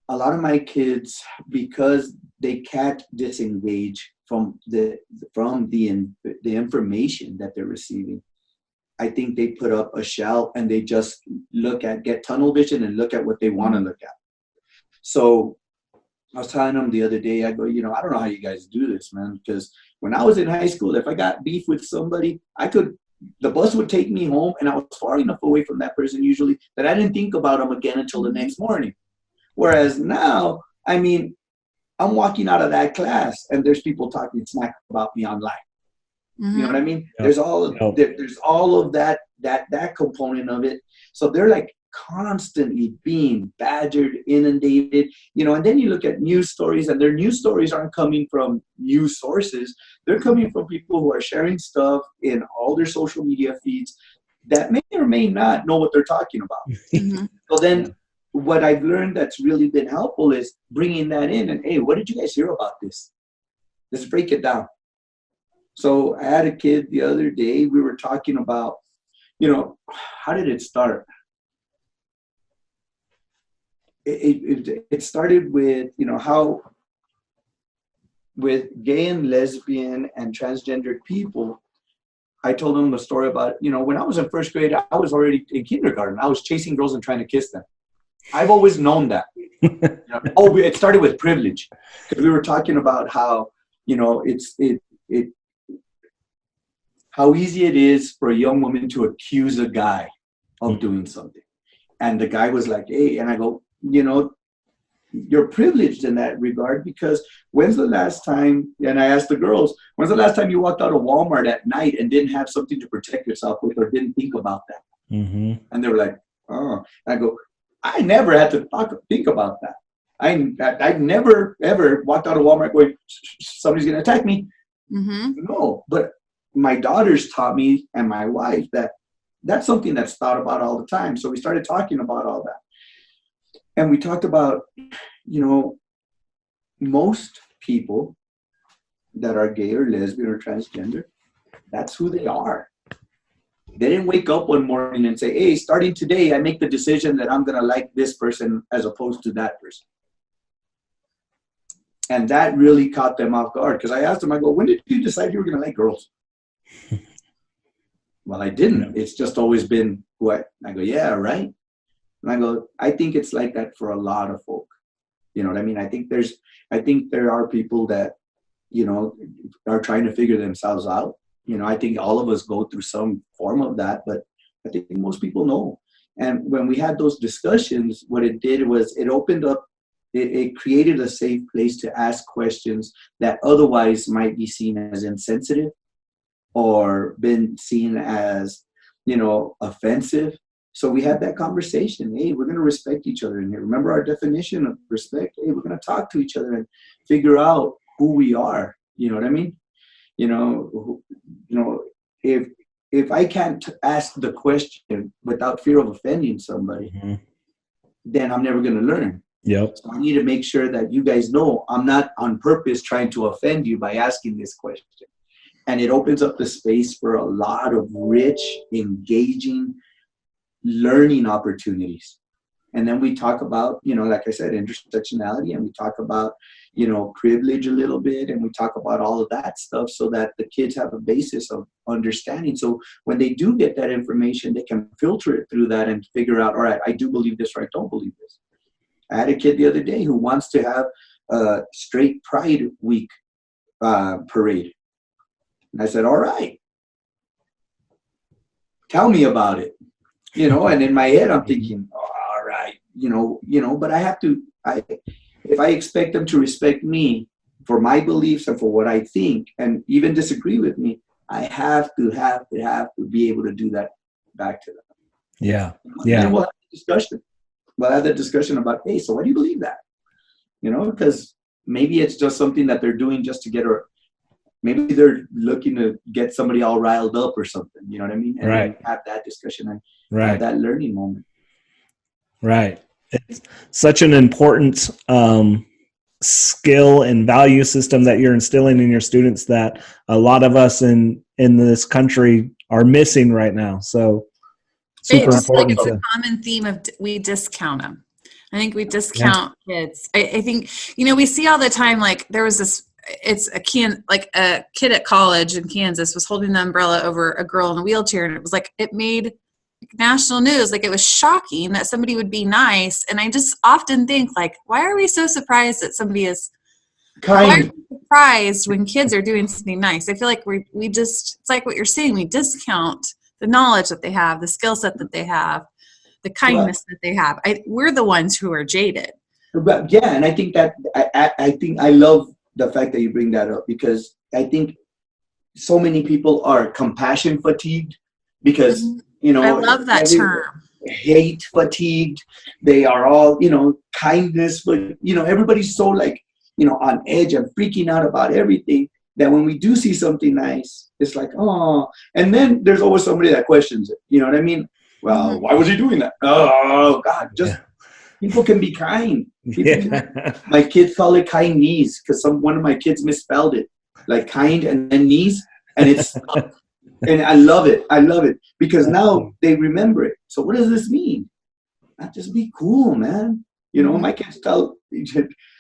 A lot of my kids, because they can't disengage from the information that they're receiving, I think they put up a shell and they just get tunnel vision and look at what they want to look at. So I was telling them the other day, I go, you know, I don't know how you guys do this, man, because when I was in high school, if I got beef with somebody, the bus would take me home and I was far enough away from that person usually that I didn't think about them again until the next morning. Whereas now, I mean, I'm walking out of that class and there's people talking smack about me online. You know what I mean? There's all of that component of it. So they're like constantly being badgered, inundated, you know, and then you look at news stories and their news stories aren't coming from news sources. They're coming from people who are sharing stuff in all their social media feeds that may or may not know what they're talking about. So then what I've learned that's really been helpful is bringing that in and, hey, what did you guys hear about this? Let's break it down. So I had a kid the other day, we were talking about, you know, how did it start? It started with, you know, how with gay and lesbian and transgendered people, I told them a story about, you know, when I was in first grade, I was already in kindergarten. I was chasing girls and trying to kiss them. I've always known that. It started with privilege because we were talking about how, you know, how easy it is for a young woman to accuse a guy of doing something. And the guy was like, hey, and I go, you know, you're privileged in that regard, because when's the last time, and I asked the girls, when's the last time you walked out of Walmart at night and didn't have something to protect yourself with or didn't think about that? Mm-hmm. And they were like, oh. And I go, I never had to think about that. I never, ever walked out of Walmart going, somebody's going to attack me. Mm-hmm. No, but my daughters taught me, and my wife, that that's something that's thought about all the time. So we started talking about all that. And we talked about, most people that are gay or lesbian or transgender, that's who they are. They didn't wake up one morning and say, hey, starting today, I make the decision that I'm going to like this person as opposed to that person. And that really caught them off guard, because I asked them, I go, when did you decide you were going to like girls? Well, I didn't. It's just always been who I go, yeah, right. And I go, I think it's like that for a lot of folk. You know what I mean? I think there are people that, are trying to figure themselves out. I think all of us go through some form of that, but I think most people know. And when we had those discussions, what it did was it opened up, it created a safe place to ask questions that otherwise might be seen as insensitive or been seen as, offensive. So we had that conversation. Hey, we're going to respect each other in here. Remember our definition of respect? Hey, we're going to talk to each other and figure out who we are. You know what I mean? If I can't ask the question without fear of offending somebody, Mm-hmm. then I'm never going to learn. Yep. So I need to make sure that you guys know I'm not on purpose trying to offend you by asking this question. And it opens up the space for a lot of rich, engaging learning opportunities. And then we talk about, like I said, intersectionality, and we talk about, privilege a little bit, and we talk about all of that stuff so that the kids have a basis of understanding. So when they do get that information, they can filter it through that and figure out, all right, I do believe this or I don't believe this. I had a kid the other day who wants to have a straight Pride Week parade. And I said, all right, tell me about it. And in my head, I'm thinking, oh, all right, but I have to, if I expect them to respect me for my beliefs and for what I think, and even disagree with me, I have to be able to do that back to them. Yeah. Yeah. And we'll have a discussion. We'll have that discussion about, hey, so why do you believe that? Because maybe it's just something that they're doing just to get her. Maybe they're looking to get somebody all riled up or something. You know what I mean? And right. Have that discussion and right. have that learning moment. Right. It's such an important skill and value system that you're instilling in your students that a lot of us in this country are missing right now. So super important. It's a common theme of we discount them. I think we discount kids. I think, we see all the time, like there was this, it's a kid at college in Kansas was holding the umbrella over a girl in a wheelchair, and it was like, it made national news. Like, it was shocking that somebody would be nice. And I just often think, like, why are we so surprised that somebody is kind? Why are we surprised when kids are doing something nice? I feel like we just, it's like what you're saying, we discount the knowledge that they have, the skill set that they have, the kindness that they have. We're the ones who are jaded. But yeah, and I think that I love the fact that you bring that up, because I think so many people are compassion fatigued because, I love that term. Hate fatigued. They are all, kindness, but, everybody's so on edge and freaking out about everything that when we do see something nice, it's like, oh, and then there's always somebody that questions it. You know what I mean? Well, why was he doing that? Oh, God, people can be kind. My kids call it kind knees because one of my kids misspelled it, like kind and then knees, and it's and I love it. I love it because now they remember it. So what does this mean? Not just be cool, man. My kids tell.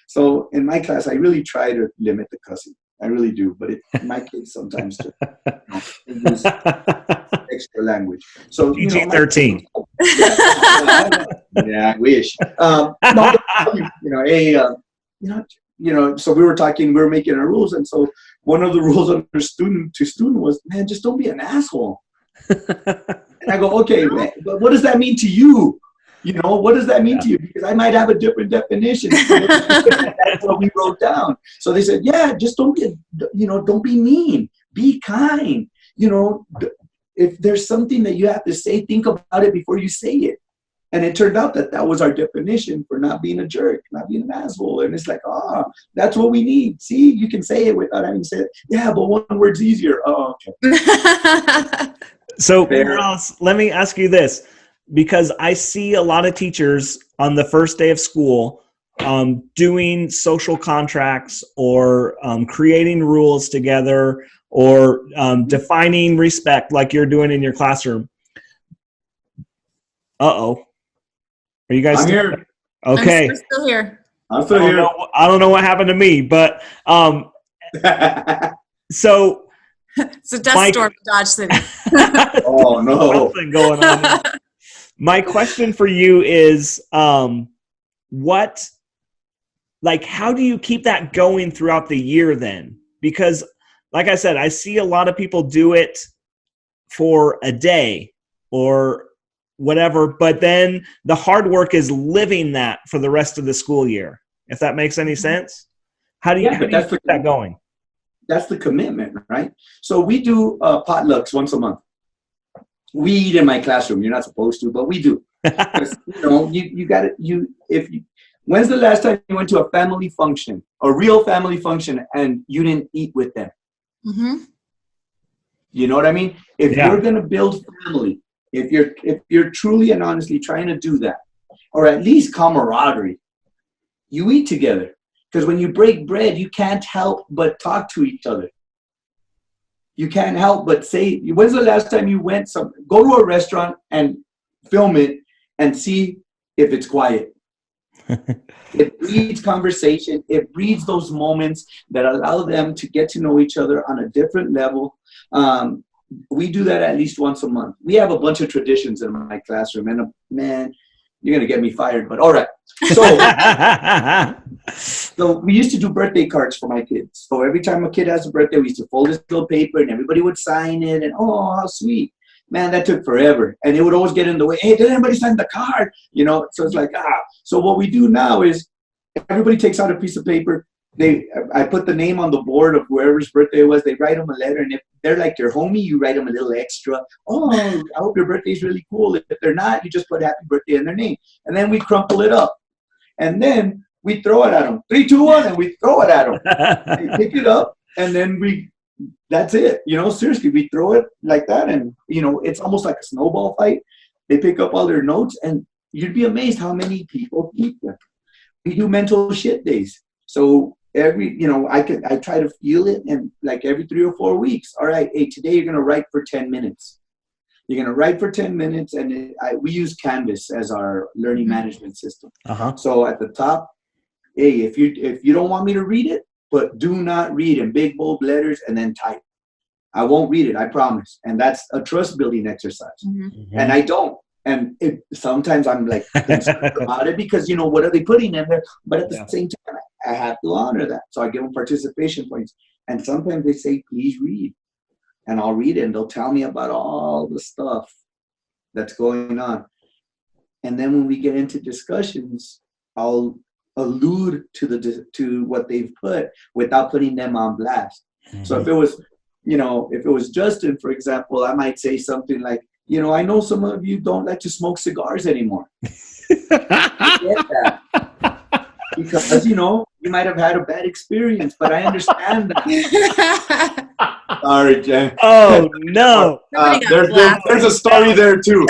So in my class, I really try to limit the cussing. I really do, but my kids sometimes do. Use extra language. So PG-13. Yeah, I wish. So we were making our rules, and so one of the rules under student to student was, man, just don't be an asshole. And I go, okay, man, but what does that mean to you? You know, what does that mean to you? Because I might have a different definition. That's what we wrote down. So they said, yeah, just don't get, don't be mean. Be kind. You know, if there's something that you have to say, think about it before you say it. And it turned out that was our definition for not being a jerk, not being an asshole. And it's like, that's what we need. See, you can say it without having to say it. Yeah, but one word's easier. Oh, okay. So, Ross, let me ask you this, because I see a lot of teachers on the first day of school doing social contracts or creating rules together or defining respect like you're doing in your classroom. Uh-oh. Are you guys I'm still here? Okay. I'm still here. I'm still here. I don't know what happened to me, but so it's a dust storm in Dodge City. Oh no. Something going on there. My question for you is how do you keep that going throughout the year then? Because like I said, I see a lot of people do it for a day or whatever, but then the hard work is living that for the rest of the school year. If that makes any sense, how do you keep that going? That's the commitment, right? So we do potlucks once a month. We eat in my classroom. You're not supposed to, but we do. You got it. When's the last time you went to a family function, a real family function, and you didn't eat with them? Mm-hmm. You know what I mean? If you're going to build family, if you're truly and honestly trying to do that, or at least camaraderie, you eat together. Because when you break bread, you can't help but talk to each other. You can't help but say, when's the last time you go to a restaurant and film it and see if it's quiet? It breeds conversation. It breeds those moments that allow them to get to know each other on a different level. We do that at least once a month. We have a bunch of traditions in my classroom, and man, you're going to get me fired, but all right. So we used to do birthday cards for my kids. So every time a kid has a birthday, we used to fold this little paper and everybody would sign it. And oh, how sweet. Man, that took forever. And it would always get in the way. Hey, did anybody sign the card? So it's like, So what we do now is everybody takes out a piece of paper. I put the name on the board of whoever's birthday it was. They write them a letter. And if they're like your homie, you write them a little extra. Oh, I hope your birthday's really cool. If they're not, you just put happy birthday in their name. And then we crumple it up. And then we throw it at them. 3, 2, 1, and we throw it at them. They pick it up, and then that's it. Seriously, we throw it like that, and, it's almost like a snowball fight. They pick up all their notes, and you'd be amazed how many people keep them. We do mental shit days. So I try to feel it, and like every 3 or 4 weeks, all right, hey, today you're going to write for 10 minutes. You're going to write for 10 minutes, and we use Canvas as our learning management system. Uh-huh. So at the top, hey, if you don't want me to read it, but do not read in big, bold letters and then type. I won't read it, I promise. And that's a trust-building exercise. Mm-hmm. And I don't. And sometimes I'm like concerned about it because, what are they putting in there? But at the same time, I have to honor that. So I give them participation points. And sometimes they say, please read. And I'll read it, and they'll tell me about all the stuff that's going on. And then when we get into discussions, I'll allude to what they've put without putting them on blast. Mm-hmm. So if it was Justin, for example, I might say something like, I know some of you don't like to smoke cigars anymore. I get that. Because, you might have had a bad experience, but I understand that. Sorry, Jen. Oh, no. There's a story there, too.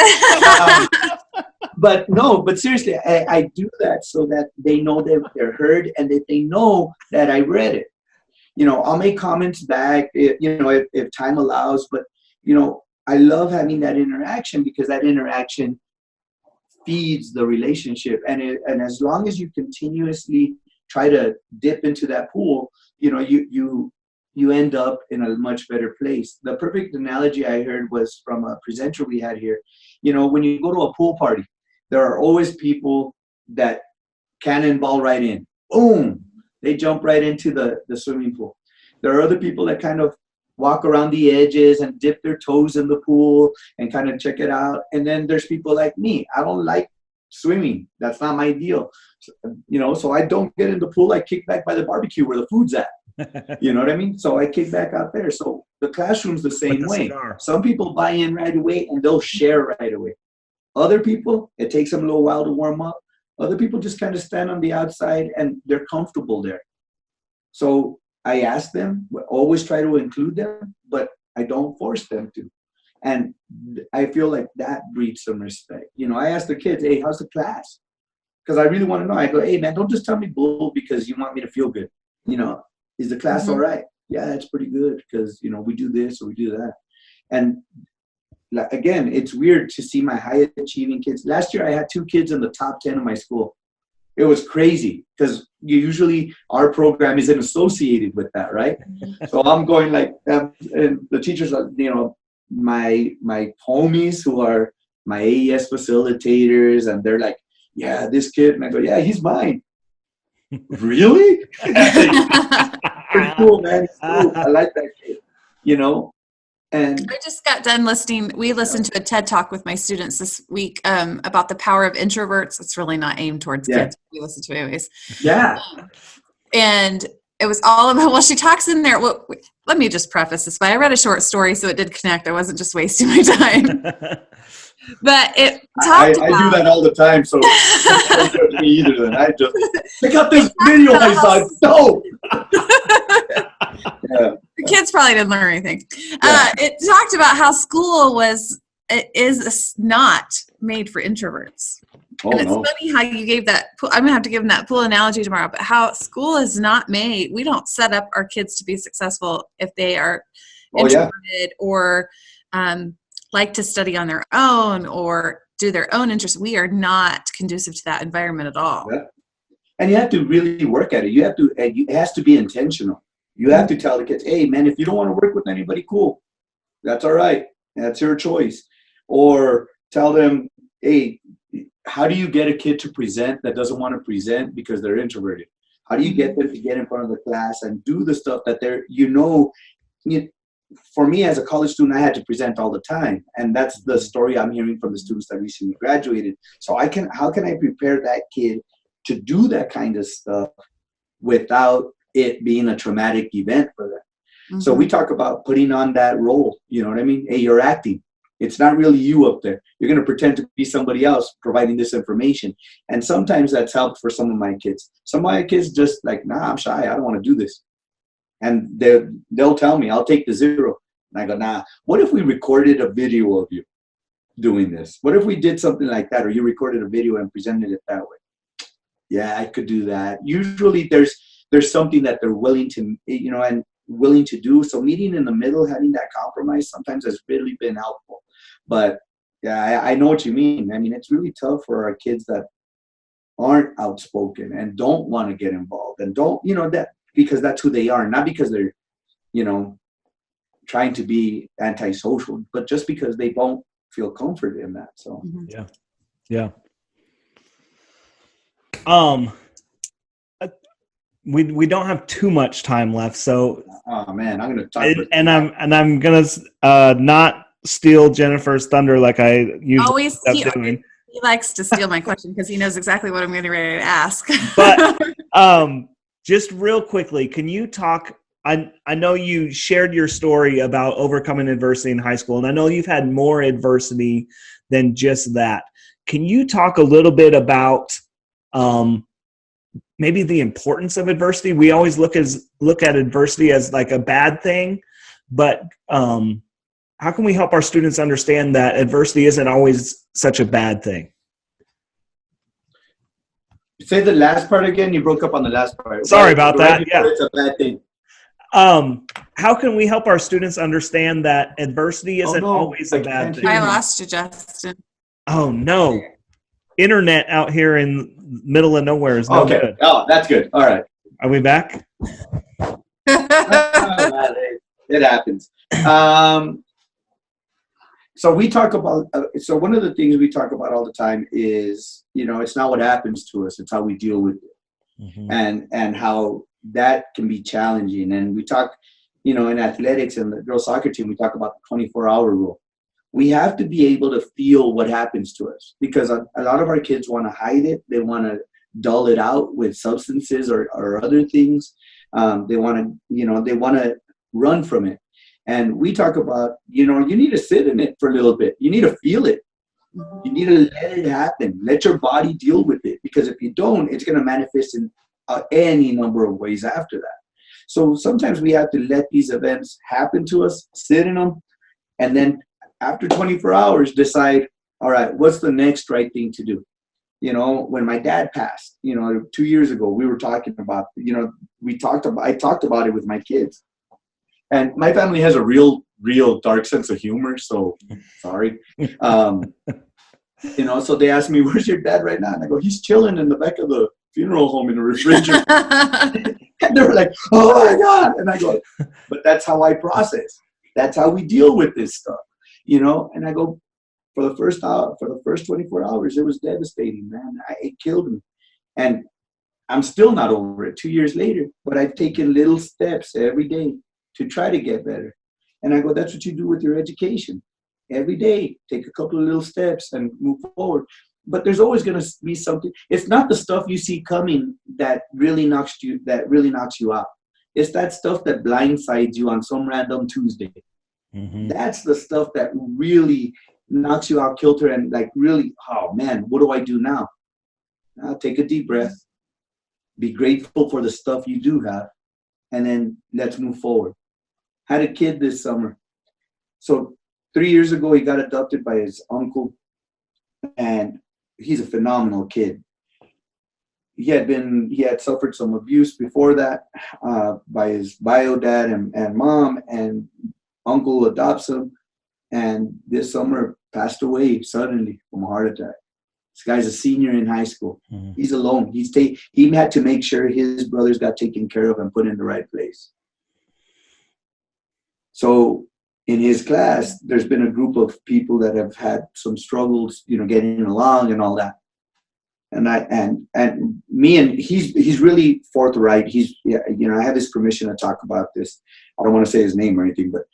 But seriously, I do that so that they know that they're heard and that they know that I read it. I'll make comments back, if time allows. But, I love having that interaction because that interaction feeds the relationship. And as long as you continuously try to dip into that pool, you end up in a much better place. The perfect analogy I heard was from a presenter we had here. When you go to a pool party, there are always people that cannonball right in. Boom! They jump right into the swimming pool. There are other people that kind of walk around the edges and dip their toes in the pool and kind of check it out. And then there's people like me. I don't like swimming. That's not my deal. So I don't get in the pool. I kick back by the barbecue where the food's at. You know what I mean? So I kick back out there. So the classroom's the same way. Cigar. Some people buy in right away and they'll share right away. Other people, it takes them a little while to warm up. Other people just kind of stand on the outside and they're comfortable there. So I ask them, always try to include them, but I don't force them to. And I feel like that breeds some respect. I ask the kids, hey, how's the class? Because I really want to know. I go, hey, man, don't just tell me bull because you want me to feel good. Is the class all right? Yeah, it's pretty good because, we do this or we do that. And again, it's weird to see my high achieving kids. Last year, I had 2 kids in the top 10 of my school. It was crazy because usually our program isn't associated with that, right? So I'm going like, and the teachers are, my homies who are my AES facilitators, and they're like, yeah, this kid. And I go, yeah, he's mine. Really? Pretty cool, man. Cool. I like that kid, And I just got done listening. We listened to a TED Talk with my students this week about the power of introverts. It's really not aimed towards kids. We listen to it anyways. Yeah. And it was all about, she talks in there. Well, let me just preface this by I read a short story, so it did connect. I wasn't just wasting my time. But it talked about... I do that all the time, so don't judge me either. Then I just pick up this video I saw. No. Yeah. The kids probably didn't learn anything. It talked about how school is not made for introverts. Oh, and it's funny how you gave that. I'm gonna have to give them that pool analogy tomorrow. But how school is not made. We don't set up our kids to be successful if they are introverted or like to study on their own or do their own interests. We are not conducive to that environment at all. Yeah. And you have to really work at it. It has to be intentional. You have to tell the kids, hey, man, if you don't want to work with anybody, cool. That's all right. That's your choice. Or tell them, hey, how do you get a kid to present that doesn't want to present because they're introverted? How do you get them to get in front of the class and do the stuff that for me as a college student, I had to present all the time. And that's the story I'm hearing from the students that recently graduated. So how can I prepare that kid to do that kind of stuff without it being a traumatic event for them? Mm-hmm. So we talk about putting on that role. You know what I mean? Hey, you're acting. It's not really you up there. You're going to pretend to be somebody else providing this information. And sometimes that's helped for some of my kids. Some of my kids just like, nah, I'm shy. I don't want to do this. And they'll tell me, I'll take the 0. And I go, nah, what if we recorded a video of you doing this? What if we did something like that? Or you recorded a video and presented it that way? Yeah, I could do that. Usually there's something that they're willing to, and willing to do. So meeting in the middle, having that compromise sometimes has really been helpful. But yeah, I know what you mean. I mean, it's really tough for our kids that aren't outspoken and don't want to get involved and don't, that because that's who they are, not because they're, trying to be antisocial, but just because they don't feel comfort in that. So yeah. We don't have too much time left, so oh man, I'm gonna talk. I'm gonna not steal Jennifer's thunder like I usually doing. He likes to steal my question because he knows exactly what I'm getting ready to ask. But just real quickly, can you talk? I know you shared your story about overcoming adversity in high school, and I know you've had more adversity than just that. Can you talk a little bit about maybe the importance of adversity? We always look at adversity as like a bad thing, but how can we help our students understand that adversity isn't always such a bad thing? Say the last part again. You broke up on the last part. Sorry about that. Yeah, it's a bad thing. How can we help our students understand that adversity isn't always a bad thing? I lost you, Justin. Oh no. Internet out here in middle of nowhere is no good. Oh, that's good. All right. Are we back? It happens. So we talk about, so one of the things we talk about all the time is, it's not what happens to us, it's how we deal with it. Mm-hmm. And how that can be challenging. And we talk, in athletics and the girls soccer team, we talk about the 24-hour rule. we have to be able to feel what happens to us, because a lot of our kids want to hide it. They want to dull it out with substances or other things. They want to run from it. And we talk about, you need to sit in it for a little bit. You need to feel it. You need to let it happen. Let your body deal with it, because if you don't, it's going to manifest in any number of ways after that. So sometimes we have to let these events happen to us, sit in them, and then after 24 hours, decide, all right, what's the next right thing to do? When my dad passed, 2 years ago, we were talking about, I talked about it with my kids. And my family has a real dark sense of humor, so sorry. So they asked me, where's your dad right now? And I go, he's chilling in the back of the funeral home in the refrigerator. And they were like, oh my God. And I go, but that's how I process. That's how we deal with this stuff. And I go, for the first 24 hours, it was devastating, man. It killed me. And I'm still not over it 2 years later, but I've taken little steps every day to try to get better. And I go, that's what you do with your education. Every day, take a couple of little steps and move forward. But there's always going to be something. It's not the stuff you see coming that really knocks you out. It's that stuff that blindsides you on some random Tuesday. Mm-hmm. That's the stuff that really knocks you out kilter and really, oh man, what do I do now? Take a deep breath. Be grateful for the stuff you do have. And then let's move forward. Had a kid this summer. So 3 years ago, he got adopted by his uncle. And he's a phenomenal kid. He had suffered some abuse before that by his bio dad and mom, and uncle adopts him, and this summer passed away suddenly from a heart attack. This guy's a senior in high school. Mm-hmm. He's alone. He had to make sure his brothers got taken care of and put in the right place. So in his class, there's been a group of people that have had some struggles, getting along and all that. And he's really forthright. I have his permission to talk about this. I don't want to say his name or anything, but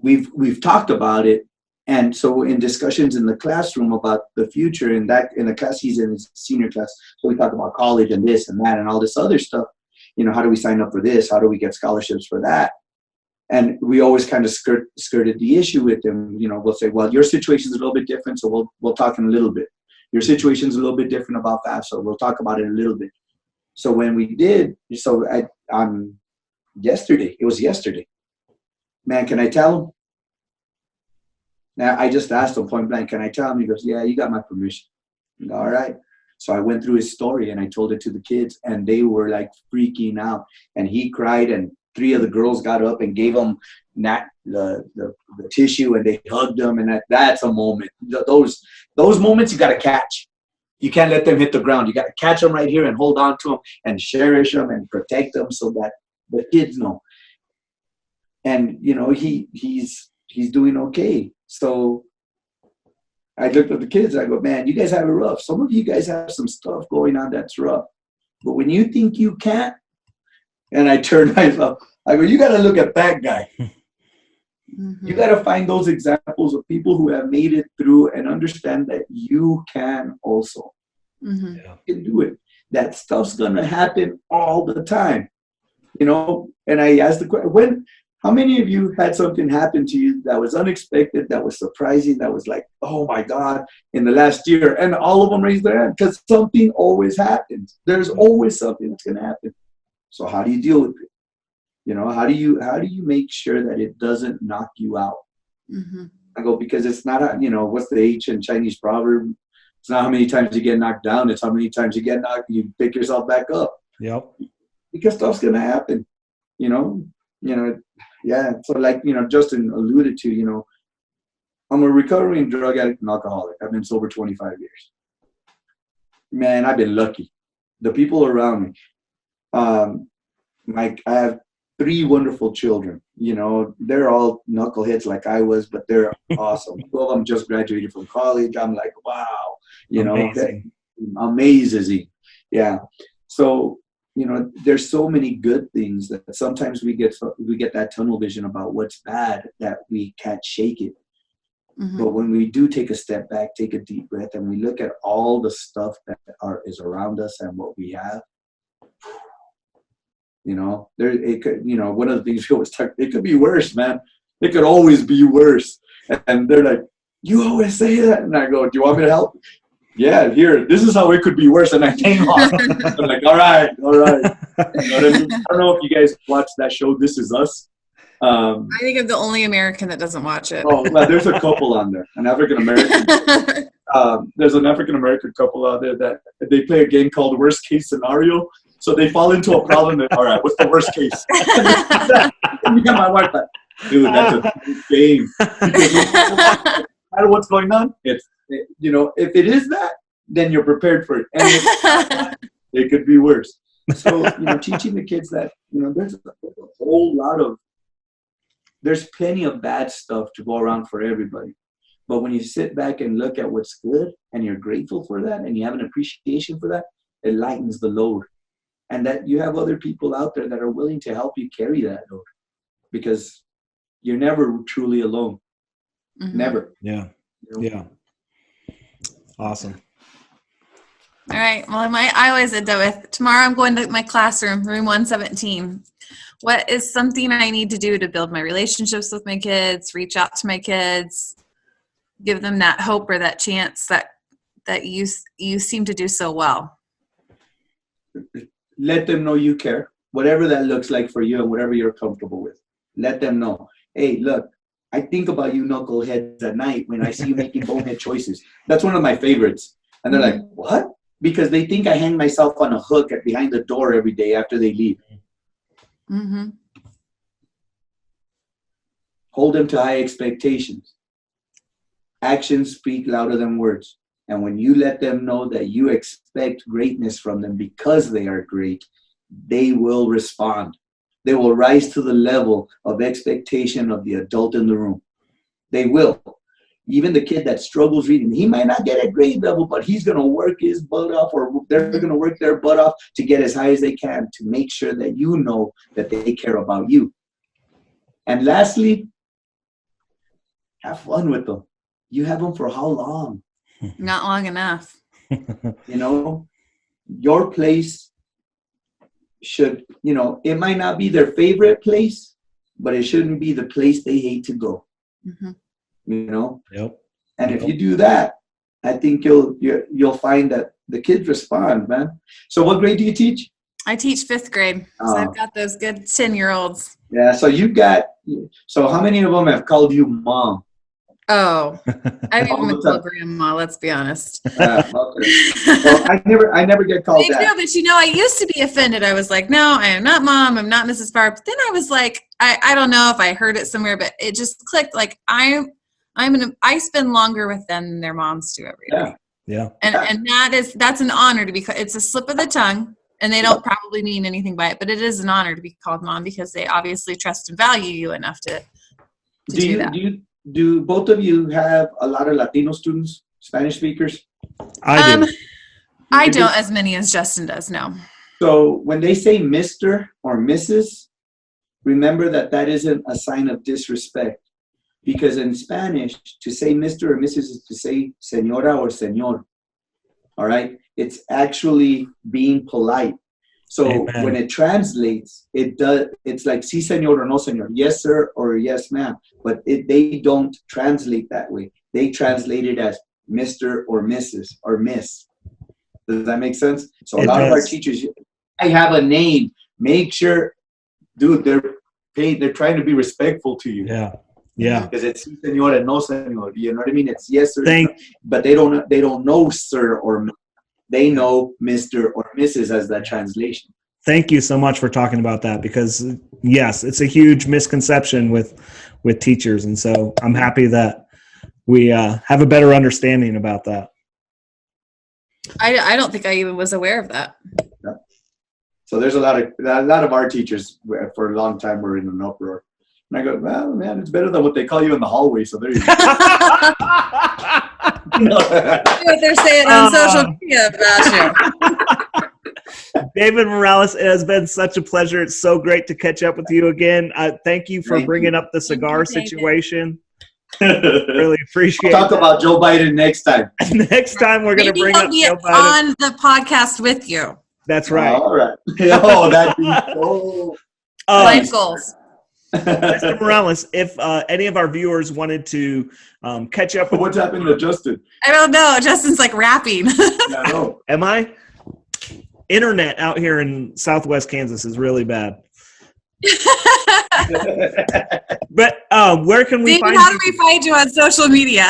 we've talked about it. And so in discussions in the classroom about the future, in the class, he's in his senior class. So we talk about college and this and that and all this other stuff. How do we sign up for this? How do we get scholarships for that? And we always kind of skirted the issue with them. We'll say, well, your situation is a little bit different, so we'll talk in a little bit. Your situation is a little bit different about FAFSA. We'll talk about it a little bit. So when we did, it was yesterday. Man, can I tell him? Now, I just asked him point blank, can I tell him? He goes, yeah, you got my permission. I go, all right. So I went through his story and I told it to the kids, and they were freaking out. And he cried, and 3 of the girls got up and gave him the tissue, and they hugged him. And that's a moment. Those moments you got to catch. You can't let them hit the ground. You got to catch them right here and hold on to them and cherish them and protect them so that the kids know. And he's doing okay. So I looked at the kids. I go, man, you guys have it rough. Some of you guys have some stuff going on that's rough. But when you think you can't, and I turned myself, I go, you got to look at that guy. Mm-hmm. You got to find those examples of people who have made it through and understand that you can also. Mm-hmm. You can do it. That stuff's going to happen all the time. And I asked the question, how many of you had something happen to you that was unexpected, that was surprising, that was like, oh my God, in the last year? And all of them raised their hand, because something always happens. There's always something that's going to happen. So how do you deal with it? How do you make sure that it doesn't knock you out? Mm-hmm. I go, because it's not, what's the H in Chinese proverb? It's not how many times you get knocked down. It's how many times you pick yourself back up. Yep. Because stuff's going to happen, Yeah, so Justin alluded to, I'm a recovering drug addict and alcoholic. I've been sober 25 years. Man, I've been lucky. The people around me, I have 3 wonderful children. They're all knuckleheads like I was, but they're awesome. 2 of them just graduated from college. I'm like, wow, amazing. Amazing. Yeah. So there's so many good things that sometimes we get that tunnel vision about what's bad that we can't shake it. Mm-hmm. But when we do take a step back, take a deep breath, and we look at all the stuff that is around us and what we have, it could, one of the things we always talk, it could be worse, man. It could always be worse. And they're like, you always say that. And I go, do you want me to help? Yeah, here, this is how it could be worse. And I hang on. I'm like, all right. You know what I mean? I don't know if you guys watch that show, This Is Us. I think I'm the only American that doesn't watch it. Oh, well, there's a couple on there, an African-American. There's an African-American couple out there that they play a game called Worst Case Scenario. So they fall into a problem that, all right, what's the worst case? You got my wife like, dude, that's a good game. Because no matter what's going on, if it is that, then you're prepared for it. And it could be worse. So, teaching the kids that, there's a whole lot of, there's plenty of bad stuff to go around for everybody. But when you sit back and look at what's good and you're grateful for that and you have an appreciation for that, it lightens the load. And that you have other people out there that are willing to help you carry that load, because you're never truly alone. Mm-hmm. Never. Yeah. Yeah. Awesome. All right. Well, I always end up with, tomorrow I'm going to my classroom, room 117. What is something I need to do to build my relationships with my kids, reach out to my kids, give them that hope or that chance that you seem to do so well? Let them know you care, whatever that looks like for you and whatever you're comfortable with. Let them know, hey, look, I think about you knuckleheads at night when I see you making bonehead choices. That's one of my favorites. And they're like, what? Because they think I hang myself on a hook behind the door every day after they leave. Mm-hmm. Hold them to high expectations. Actions speak louder than words. And when you let them know that you expect greatness from them because they are great, they will respond. They will rise to the level of expectation of the adult in the room. They will. Even the kid that struggles reading, he might not get a grade level, but he's going to work his butt off, or they're going to work their butt off to get as high as they can to make sure that you know that they care about you. And lastly, have fun with them. You have them for how long? Not long enough. Your place should, it might not be their favorite place, but it shouldn't be the place they hate to go. Mm-hmm. Yep. And if you do that, I think you'll find that the kids respond, man. So what grade do you teach? I teach 5th grade. So I've got those good 10-year-olds. Yeah. So how many of them have called you mom? Oh, I've even been called grandma, let's be honest. Okay. Well, I never get called that. No, but I used to be offended. I was like, no, I am not mom. I'm not Mrs. Barr. But then I was like, I don't know if I heard it somewhere, but it just clicked. Like I spend longer with them than their moms do every day. Yeah. And that's an honor to be. It's a slip of the tongue, and they don't probably mean anything by it, but it is an honor to be called mom because they obviously trust and value you enough to do that. Do both of you have a lot of Latino students, Spanish speakers? I do. I don't as many as Justin does, no. So when they say Mr. or Mrs., remember that isn't a sign of disrespect. Because in Spanish, to say Mr. or Mrs. is to say señora or señor. All right? It's actually being polite. So Amen. When it translates, it's like sí, señor or no, señor. Yes, sir, or yes, ma'am. But they don't translate that way. They translate it as Mr. or Mrs. or Miss. Does that make sense? So a lot of our teachers, I have a name. Make sure, dude, they're trying to be respectful to you. Yeah. Yeah. Because it's sí, señor and no, señor. You know what I mean? It's yes, sir. But they don't know sir or no. They know Mr. or Mrs. as that translation. Thank you so much for talking about that, because yes, it's a huge misconception with teachers. And so I'm happy that we have a better understanding about that. I don't think I even was aware of that. Yeah. So there's a lot of our teachers for a long time were in an uproar. And I go, well, man, it's better than what they call you in the hallway. So there you go. What they're saying on social media about you. David Morales, it has been such a pleasure. It's so great to catch up with you again. Thank you for bringing up the cigar situation. Really appreciate Talk about Joe Biden next time. Next time we're going to bring up Joe Biden on the podcast with you. That's right. All right. Oh, that'd be so. Life goals. Mr. Morales, if any of our viewers wanted to catch up with What's happening to Justin? I don't know. Justin's like rapping. I know. Am I? Internet out here in Southwest Kansas is really bad. But where can we David, find how you? do we find you on social media?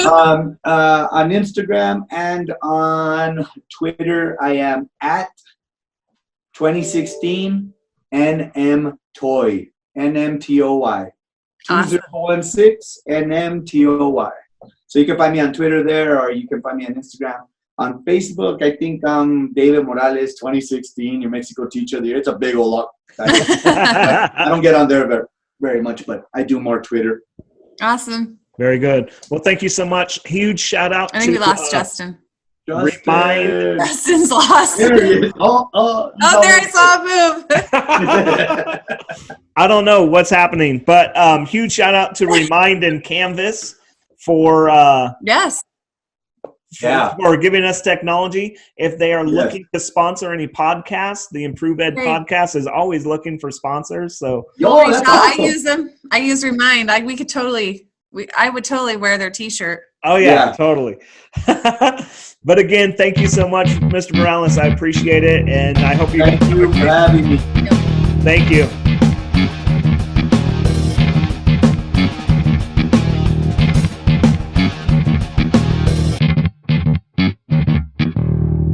On Instagram and on Twitter, I am at 2016 NMTOY. NMTOY. Awesome. 2016 NMTOY. So you can find me on Twitter there, or you can find me on Instagram. On Facebook, I think I'm David Morales 2016, your Mexico teacher of the year. It's a big old lot. I don't get on there very much, but I do more Twitter. Awesome. Very good. Well, thank you so much. Huge shout out I think we lost Justin. Remind. Justin's lost. There he is. Oh, there I saw a move. I don't know what's happening, but huge shout out to Remind and Canvas for Yes. for giving us technology. If they are looking to sponsor any podcasts, the ImprovED podcast is always looking for sponsors. So That's awesome. I use them. I use Remind. I would totally wear their T-shirt. Oh yeah. Totally. But again, thank you so much, Mr. Morales. I appreciate it, and I hope you. Thank you for having me. Thank you.